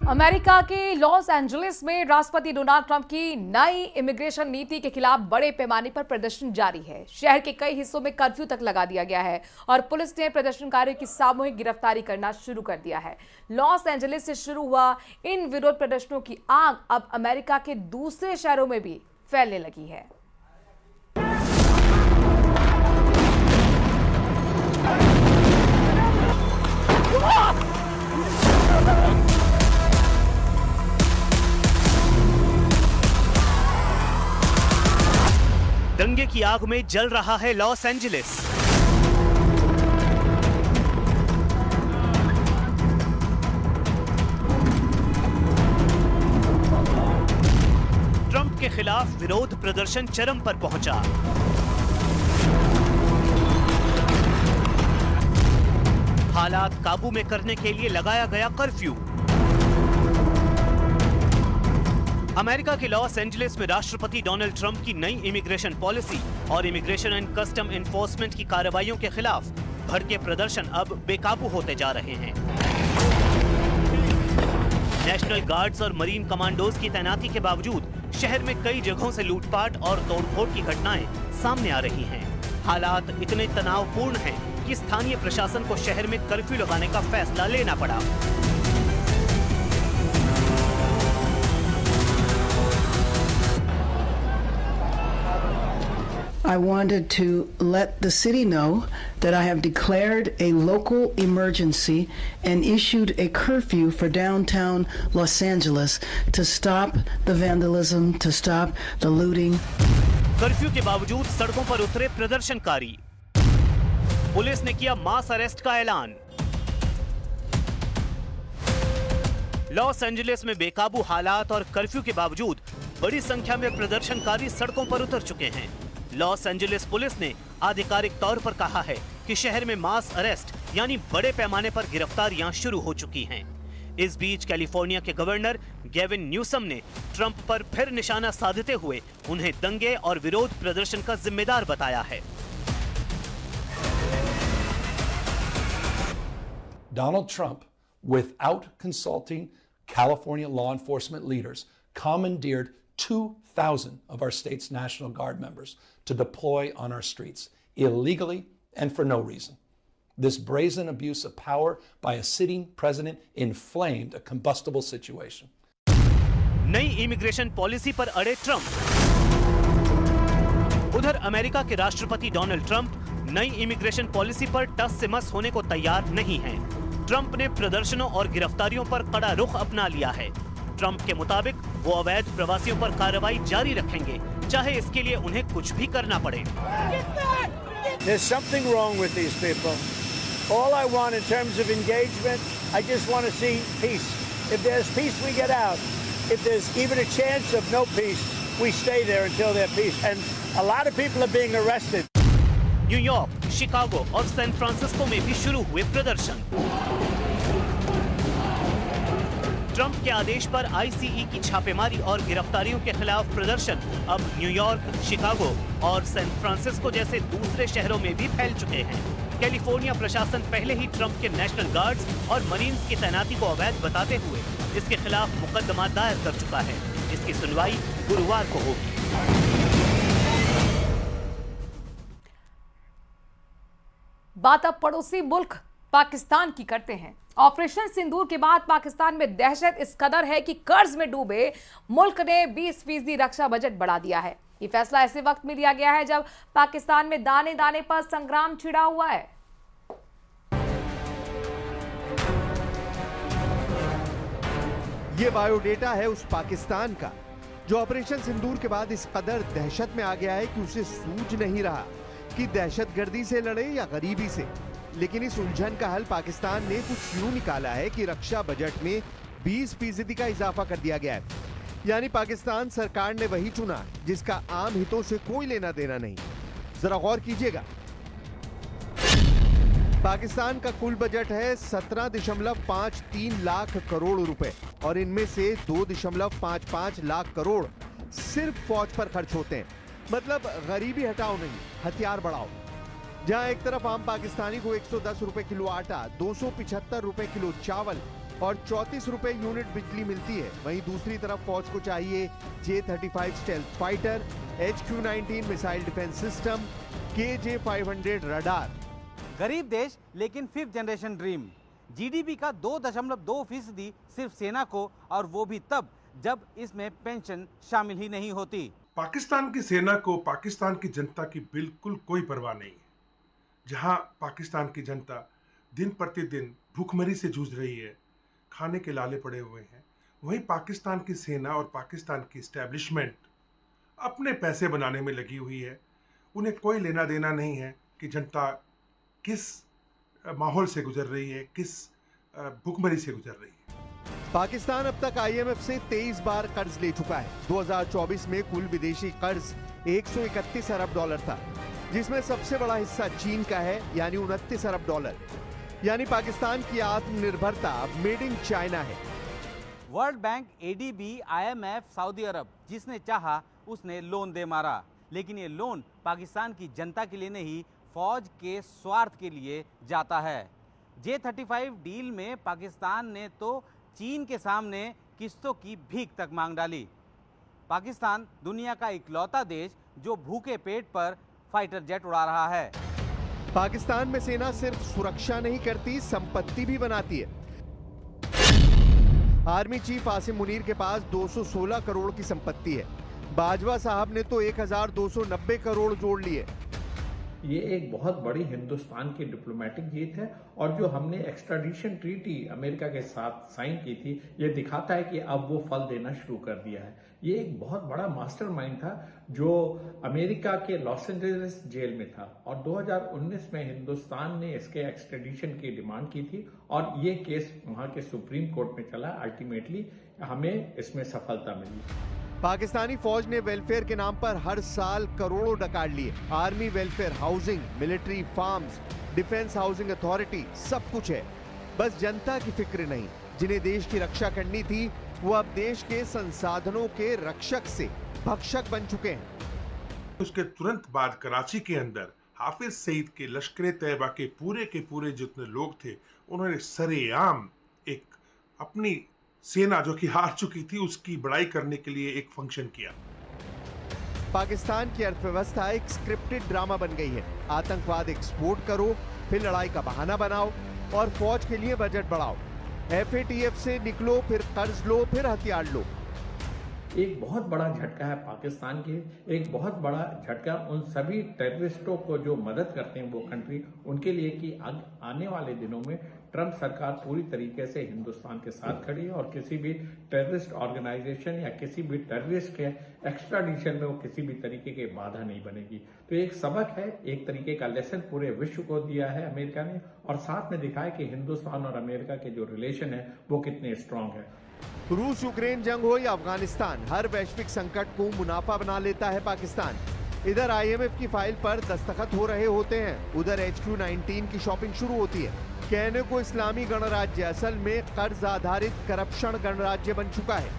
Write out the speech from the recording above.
America के Los Angeles में राष्ट्रपति डोनाल्ड ट्रंप की नई इमिग्रेशन नीति के खिलाफ बड़े पैमाने पर प्रदर्शन जारी है। शहर के कई हिस्सों में कर्फ्यू तक लगा दिया गया है और पुलिस ने प्रदर्शनकारियों की सामूहिक गिरफ्तारी करना शुरू कर दिया है। लॉस एंजलिस से शुरू हुआ इन विरोध प्रदर्शनों की आग अब अमेरिका के दूसरे शहरों में भी फैलने लगी है। दंगे की आग में जल रहा है लॉस एंजलिस। ट्रंप के खिलाफ विरोध प्रदर्शन चरम पर पहुंचा। हालात काबू में करने के लिए लगाया गया कर्फ्यू। अमेरिका के लॉस एंजलिस में राष्ट्रपति डोनाल्ड ट्रंप की नई इमिग्रेशन पॉलिसी और इमिग्रेशन एंड कस्टम एनफोर्समेंट की कार्रवाइयों के खिलाफ भड़के प्रदर्शन अब बेकाबू होते जा रहे हैं। नेशनल गार्ड्स और मरीन कमांडोज की तैनाती के बावजूद शहर में कई जगहों से लूटपाट और तोड़फोड़ की घटनाएं सामने आ रही हैं। हालात इतने तनावपूर्ण हैं कि स्थानीय प्रशासन को शहर में कर्फ्यू लगाने का फैसला लेना पड़ा। I wanted to let the city know that I have declared a local emergency and issued a curfew for downtown Los Angeles to stop the vandalism, to stop the looting. Curfew के बावजूद सड़कों पर उतरे प्रदर्शनकारी। Police ने किया मास arrest का ऐलान। लॉस एंजलिस में बेकाबू हालात और कर्फ्यू के बावजूद बड़ी संख्या में प्रदर्शनकारी सड़कों पर उतर चुके हैं। लॉस एंजलिस पुलिस ने आधिकारिक तौर पर कहा है कि शहर में मास अरेस्ट यानी बड़े पैमाने पर गिरफ्तारियां शुरू हो चुकी हैं। इस बीच कैलिफोर्निया के गवर्नर गेविन न्यूसम ने ट्रंप पर फिर निशाना साधते हुए उन्हें दंगे और विरोध प्रदर्शन का जिम्मेदार बताया है। Donald Trump, without consulting California law enforcement leaders, commandeered 2,000 of our state's National Guard members to deploy on our streets illegally and for no reason. This brazen abuse of power by a sitting president inflamed a combustible situation. नई immigration policy पर अड़े Trump. उधर America के राष्ट्रपति Donald Trump नई immigration policy पर टस से मस होने को तैयार नहीं हैं। ट्रंप ने प्रदर्शनों और गिरफ्तारियों पर कड़ा रुख अपना लिया है। ट्रंप के मुताबिक वो अवैध प्रवासियों पर कार्रवाई जारी रखेंगे, चाहे इसके लिए उन्हें कुछ भी करना पड़े। There's something wrong with these people. All I want in terms of engagement, I just want to see peace. If there's peace, we get out. If there's even a chance of no peace, we stay there until there's peace. And a lot of people are being arrested. New York, Chicago और San Francisco में भी शुरू हुए प्रदर्शन। Trump के आदेश पर ICE की छापेमारी और गिरफ्तारियों के खिलाफ प्रदर्शन अब न्यूयॉर्क, शिकागो और सैन फ्रांसिस्को जैसे दूसरे शहरों में भी फैल चुके हैं। कैलिफोर्निया प्रशासन पहले ही ट्रंप के नेशनल गार्ड्स और मरीन्स की तैनाती को अवैध बताते हुए इसके खिलाफ मुकदमा दायर कर चुका है। इसकी सुनवाई गुरुवार को होगी। बात अब पड़ोसी मुल्क पाकिस्तान की करते हैं। ऑपरेशन सिंदूर के बाद पाकिस्तान में दहशत इस कदर है कि कर्ज में डूबे मुल्क ने 20% रक्षा बजट बढ़ा दिया है। ये फैसला ऐसे वक्त में लिया गया है जब पाकिस्तान में दाने दाने पर संग्राम छिड़ा हुआ है। ये बायोडेटा है उस पाकिस्तान का जो ऑपरेशन सिंदूर के बाद इस कदर दहशत में आ गया है कि उसे सूझ नहीं रहा कि दहशतगर्दी से लड़े या गरीबी से। लेकिन इस उलझन का हल पाकिस्तान ने कुछ यूं निकाला है कि रक्षा बजट में 20% का इजाफा कर दिया गया है। यानी पाकिस्तान सरकार ने वही चुना जिसका आम हितों से कोई लेना देना नहीं। जरा गौर कीजिएगा, पाकिस्तान का कुल बजट है 17.53 लाख करोड़ रुपए और इनमें से 2.55 लाख करोड़ सिर्फ फौज पर खर्च होते हैं। मतलब गरीबी हटाओ नहीं, हथियार बढ़ाओ। जहां एक तरफ आम पाकिस्तानी को 110 रुपए किलो आटा, 275 रुपए किलो चावल और 34 रुपए यूनिट बिजली मिलती है। वहीं दूसरी तरफ फौज को चाहिए J-35 stealth fighter, HQ-19 missile defence system, KJ-500 radar. गरीब देश लेकिन फिफ्थ जनरेशन ड्रीम। जीडीपी का 2.2% सिर्फ सेना को, और वो भी तब जब इसमें पेंशन शामिल ही नहीं होती। पाकिस्तान की सेना को पाकिस्तान की जनता की बिल्कुल कोई परवाह नहीं है। जहां पाकिस्तान की जनता दिन प्रतिदिन भूखमरी से जूझ रही है, खाने के लाले पड़े हुए हैं, वहीं पाकिस्तान की सेना और पाकिस्तान की एस्टैब्लिशमेंट अपने पैसे बनाने में लगी हुई है। उन्हें कोई लेना देना नहीं है कि जनता किस माहौल से गुजर रही है, किस भूखमरी से गुजर रही है। पाकिस्तान अब तक IMF से 23 बार कर्ज ले चुका है। 2024 में कुल विदेशी कर्ज 131 अरब डॉलर था, जिसमें सबसे बड़ा हिस्सा चीन का है, यानी 29 अरब डॉलर। यानी पाकिस्तान की आत्मनिर्भरता अब मेड इन चाइना है। वर्ल्ड बैंक, ADB, IMF, सऊदी अरब, जिसने चाहा उसने लोन दे मारा। लेकिन ये लोन पाकिस्तान की जनता के लिए नहीं, फौज के स्वार्थ के लिए जाता है। J-35 डील में पाकिस्तान ने तो चीन के सामने किस्तों की भीख तक मांग डाली। पाकिस्तान दुनिया का इकलौता देश जो भूखे पेट पर फाइटर जेट उड़ा रहा है। पाकिस्तान में सेना सिर्फ सुरक्षा नहीं करती, संपत्ति भी बनाती है। आर्मी चीफ आसिम मुनीर के पास 216 करोड़ की संपत्ति है। बाजवा साहब ने तो 1290 करोड़ जोड़ लिए। ये एक बहुत बड़ी हिंदुस्तान की डिप्लोमेटिक जीत है, और जो हमने एक्स्ट्राडिशन ट्रीटी अमेरिका के साथ साइन की थी, ये दिखाता है कि अब वो फल देना शुरू कर दिया है। ये एक बहुत बड़ा मास्टरमाइंड था जो अमेरिका के लॉस एंजलिस जेल में था, और 2019 में हिंदुस्तान ने इसके एक्स्ट्राडिशन की डिमांड की थी, और ये केस वहां के सुप्रीम कोर्ट में चला। अल्टीमेटली हमें इसमें सफलता मिली। पाकिस्तानी फौज ने वेलफेयर के नाम पर हर साल करोड़ों डकाट लिए। Army welfare, housing, military, farms, defence housing authority, सब कुछ है। बस जनता की फिक्र नहीं। जिन्हें देश की रक्षा करनी थी, वो अब देश के संसाधनों के रक्षक से भक्षक बन चुके हैं। उसके तुरंत बाद कराची के अंदर हाफिज सईद के लश्कर तैयबा के पूरे जितने लोग थे, उन्होंने सरेआम एक अपनी सेना जो कि हार चुकी थी उसकी बड़ाई करने के लिए एक फंक्शन किया। पाकिस्तान की अर्थव्यवस्था एक स्क्रिप्टेड ड्रामा बन गई है। आतंकवाद एक्सपोर्ट करो, फिर लड़ाई का बहाना बनाओ, और फौज के लिए बजट बढ़ाओ। FATF से निकलो, फिर कर्ज लो, फिर हथियार लो। एक बहुत बड़ा झटका है पाकिस्तान के, एक बहुत बड़ा झटका उन सभी टेररिस्टों को जो मदद करते हैं वो कंट्री, उनके लिए कि आने वाले दिनों में ट्रंप सरकार पूरी तरीके से हिंदुस्तान के साथ खड़ी है, और किसी भी टेररिस्ट ऑर्गेनाइजेशन या किसी भी टेररिस्ट के एक्स्ट्राडिशन में वो किसी भी तरीके की बाधा नहीं बनेगी। तो एक सबक है, एक तरीके का लेसन पूरे विश्व को दिया है अमेरिका ने, और साथ में दिखाया कि हिंदुस्तान और अमेरिका के जो रिलेशन है वो कितने स्ट्रांग है। रूस यूक्रेन जंग हो या अफगानिस्तान, हर वैश्विक संकट को मुनाफा बना लेता है पाकिस्तान। इधर IMF की फाइल पर दस्तखत हो रहे होते हैं, उधर HQ-19 की शॉपिंग शुरू होती है। कहने को इस्लामी गणराज्य, असल में कर्ज आधारित करप्शन गणराज्य बन चुका है।